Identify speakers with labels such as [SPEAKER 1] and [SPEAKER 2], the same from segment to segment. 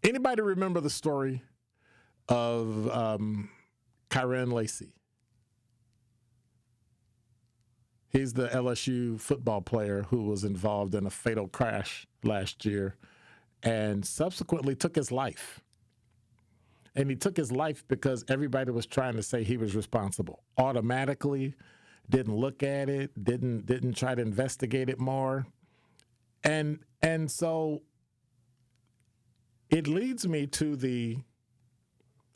[SPEAKER 1] Anybody remember the story of Kyren Lacy? He's the LSU football player who was involved in a fatal crash last year and subsequently took his life. And he took his life because everybody was trying to say he was responsible. Automatically, didn't look at it, didn't try to investigate it more. And so it leads me to the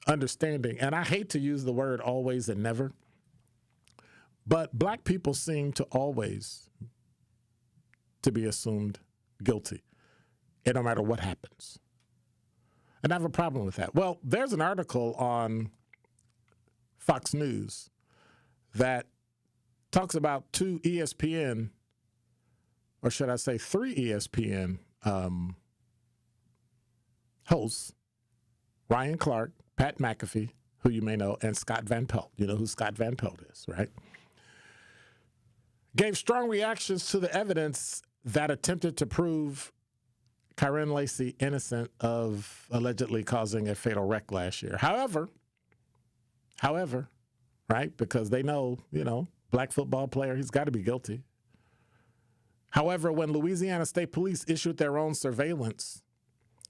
[SPEAKER 1] understanding, and I hate to use the word always and never, but black people seem to always to be assumed guilty, and no matter what happens. And I have a problem with that. Well, there's an article on Fox News that talks about two ESPN, or should I say 3 ESPN hosts, Ryan Clark, Pat McAfee, who you may know, and Scott Van Pelt. You know who Scott Van Pelt is, right? Gave strong reactions to the evidence that attempted to prove Kyren Lacy innocent of allegedly causing a fatal wreck last year. However, right, because they know, black football player, he's got to be guilty. However, when Louisiana State Police issued their own surveillance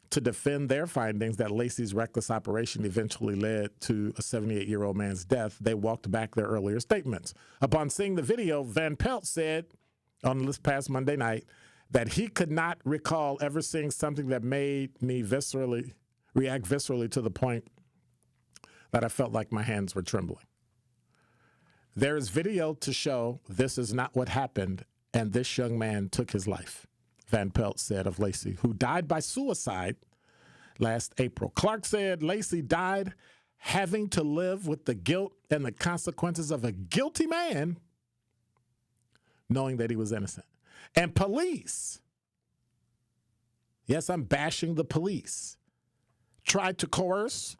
[SPEAKER 1] to defend their findings that Lacy's reckless operation eventually led to a 78-year-old man's death, they walked back their earlier statements. Upon seeing the video, Van Pelt said on this past Monday night that he could not recall ever seeing something that made me react viscerally to the point that I felt like my hands were trembling. There is video to show this is not what happened, and this young man took his life, Van Pelt said of Lacy, who died by suicide last April. Clark said Lacy died having to live with the guilt and the consequences of a guilty man knowing that he was innocent. And police, yes, I'm bashing the police, tried to coerce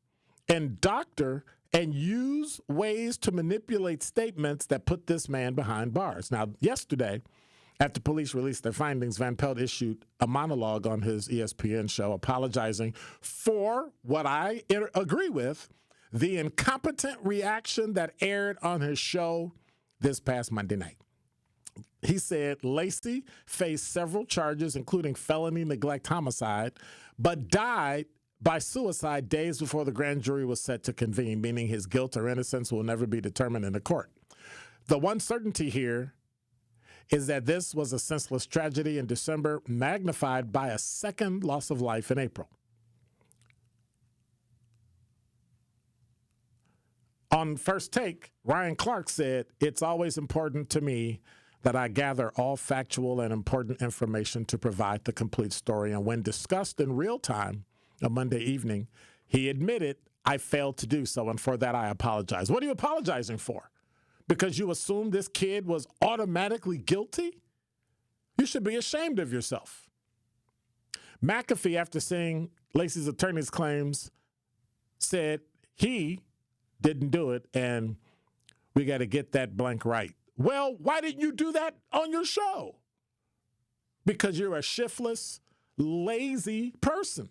[SPEAKER 1] and doctor and use ways to manipulate statements that put this man behind bars. Now, yesterday, after police released their findings, Van Pelt issued a monologue on his ESPN show apologizing for what I agree with, the incompetent reaction that aired on his show this past Monday night. He said Lacy faced several charges, including felony neglect homicide, but died by suicide days before the grand jury was set to convene, meaning his guilt or innocence will never be determined in the court. The one certainty here is that this was a senseless tragedy in December, magnified by a second loss of life in April. On First Take, Ryan Clark said, "It's always important to me that I gather all factual and important information to provide the complete story. And when discussed in real time on Monday evening, he admitted I failed to do so, and for that I apologize." What are you apologizing for? Because you assumed this kid was automatically guilty? You should be ashamed of yourself. McAfee, after seeing Lacy's attorney's claims, said he didn't do it, and we got to get that blank right. Well, why didn't you do that on your show? Because you're a shiftless, lazy person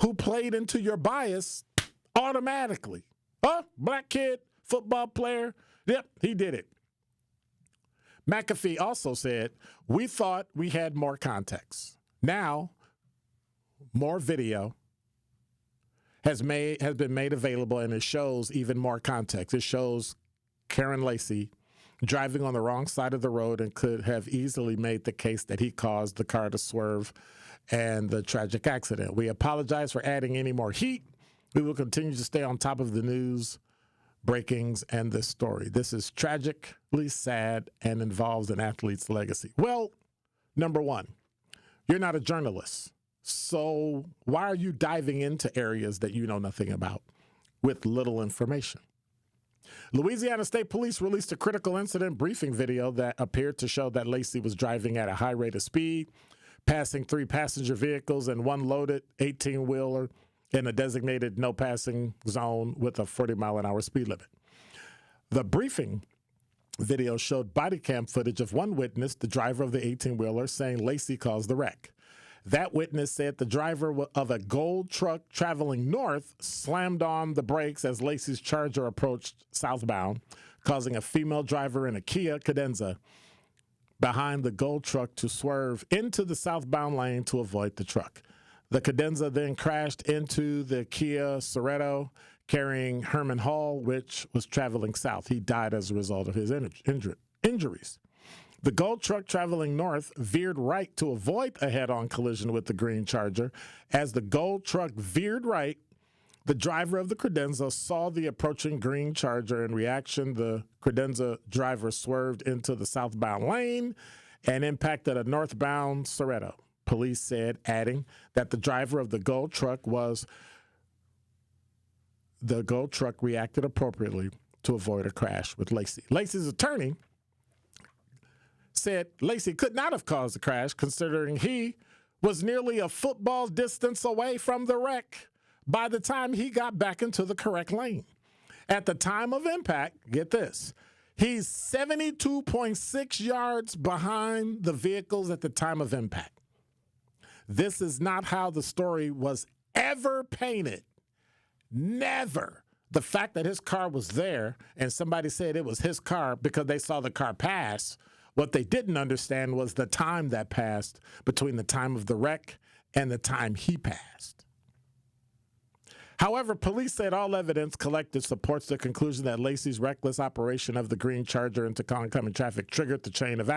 [SPEAKER 1] who played into your bias automatically. Oh, black kid, football player. Yep, he did it. McAfee also said, "We thought we had more context. Now, more video has been made available, and it shows even more context. It shows Kyren Lacy driving on the wrong side of the road and could have easily made the case that he caused the car to swerve and the tragic accident. We apologize for adding any more heat. We will continue to stay on top of the news, breakings, and this story. This is tragically sad and involves an athlete's legacy." Well, number one, you're not a journalist. So why are you diving into areas that you know nothing about with little information? Louisiana State Police released a critical incident briefing video that appeared to show that Lacy was driving at a high rate of speed, passing 3 passenger vehicles and 1 loaded 18-wheeler in a designated no passing zone with a 40-mile-an-hour speed limit. The briefing video showed body cam footage of one witness, the driver of the 18-wheeler, saying Lacy caused the wreck. That witness said the driver of a gold truck traveling north slammed on the brakes as Lacy's Charger approached southbound, causing a female driver in a Kia Cadenza behind the gold truck to swerve into the southbound lane to avoid the truck. The Cadenza then crashed into the Kia Sorento carrying Herman Hall, which was traveling south. He died as a result of his injuries. The gold truck traveling north veered right to avoid a head-on collision with the green Charger. As the gold truck veered right, the driver of the Credenza saw the approaching green Charger. In reaction, the Credenza driver swerved into the southbound lane and impacted a northbound Sorento. Police said, adding that the driver of the gold truck reacted appropriately to avoid a crash with Lacy. Lacy's attorney said Lacy could not have caused the crash, considering he was nearly a football distance away from the wreck by the time he got back into the correct lane. At the time of impact, get this, he's 72.6 yards behind the vehicles at the time of impact. This is not how the story was ever painted. Never. The fact that his car was there and somebody said it was his car because they saw the car pass, what they didn't understand was the time that passed between the time of the wreck and the time he passed. However, police said all evidence collected supports the conclusion that Lacy's reckless operation of the green Charger into oncoming traffic triggered the chain of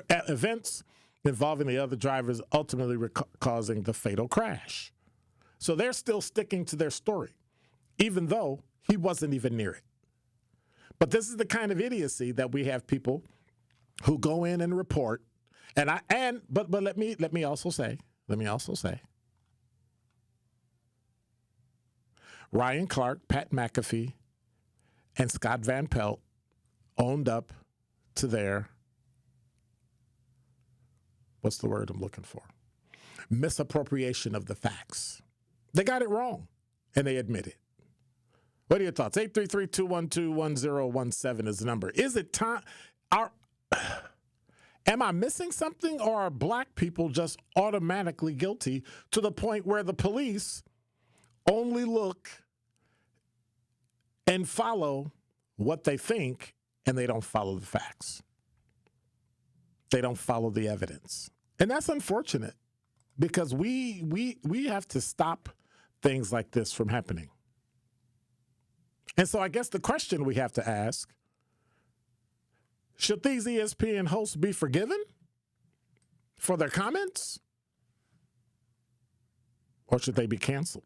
[SPEAKER 1] events involving the other drivers, ultimately causing the fatal crash. So they're still sticking to their story, even though he wasn't even near it. But this is the kind of idiocy that we have people who go in and report, but let me also say, Ryan Clark, Pat McAfee, and Scott Van Pelt owned up to their, what's the word I'm looking for? Misappropriation of the facts. They got it wrong, and they admit it. What are your thoughts? 833-212-1017 is the number. Is it time? Am I missing something, or are black people just automatically guilty to the point where the police only look and follow what they think, and they don't follow the facts? They don't follow the evidence. And that's unfortunate, because we have to stop things like this from happening. And so I guess the question we have to ask, should these ESPN hosts be forgiven for their comments, or should they be canceled?